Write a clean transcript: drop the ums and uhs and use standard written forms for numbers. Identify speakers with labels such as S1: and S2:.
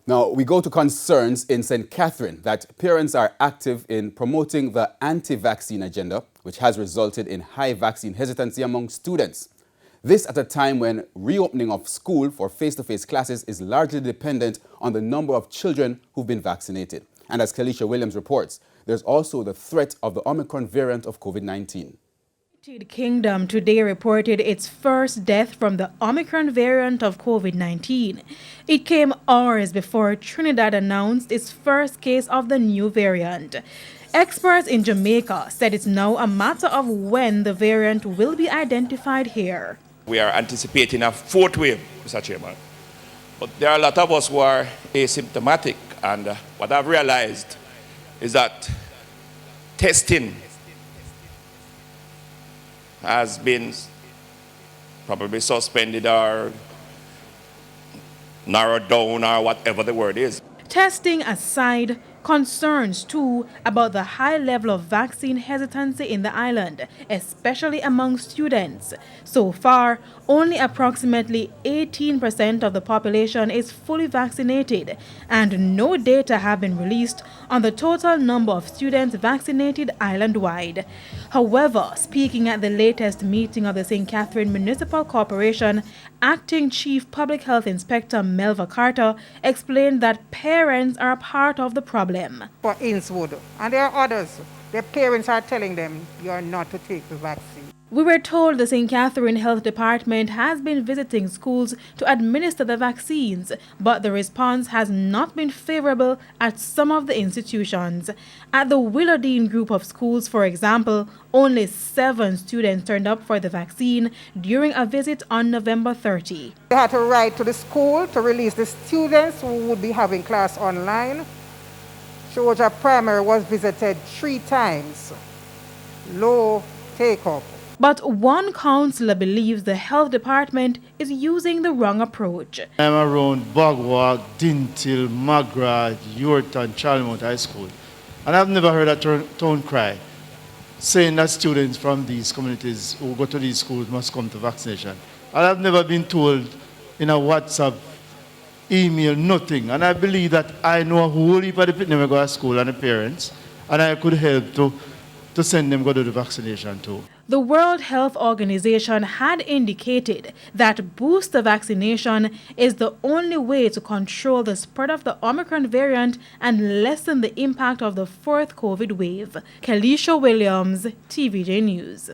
S1: Now, we go to concerns in St. Catherine that parents are active in promoting the anti-vaccine agenda, which has resulted in high vaccine hesitancy among students. This at a time when reopening of school for face-to-face classes is largely dependent on the number of children who've been vaccinated. And as Kalisha Williams reports, there's also the threat of the Omicron variant of COVID-19.
S2: United Kingdom today reported its first death from the Omicron variant of COVID-19. It came hours before Trinidad announced its first case of the new variant. Experts in Jamaica said it's now a matter of when the variant will be identified here.
S3: We are anticipating a fourth wave, Mr. Chairman. But there are a lot of us who are asymptomatic, and what I've realized is that testing has been probably suspended or narrowed down or whatever the word is.
S2: Testing aside, concerns too about the high level of vaccine hesitancy in the island, especially among students. So far, only approximately 18% of the population is fully vaccinated, and no data have been released on the total number of students vaccinated island-wide. However, speaking at the latest meeting of the St. Catherine Municipal Corporation, Acting Chief Public Health Inspector Melva Carter explained that parents are a part of the problem.
S4: For Innswood, and there are others, their parents are telling them you are not to take the vaccine.
S2: We were told the St. Catherine Health Department has been visiting schools to administer the vaccines, but the response has not been favorable at some of the institutions. At the Willowdene group of schools, for example, only 7 students turned up for the vaccine during a visit on November 30.
S4: They had to write to the school to release the students who would be having class online. Georgia Primary was visited 3 times. Low take-up.
S2: But one councillor believes the health department is using the wrong approach.
S5: I'm around Bogwalk, Dintil, Magrad, Yorkton, Chalmont High School. And I've never heard a town cry saying that students from these communities who go to these schools must come to vaccination. And I've never been told in a WhatsApp, email, nothing. And I believe that I know a whole heap of the people never go to school and the parents, and I could help to send them go to the vaccination too.
S2: The World Health Organization had indicated that booster vaccination is the only way to control the spread of the Omicron variant and lessen the impact of the 4th COVID wave. Kalisha Williams, TVJ News.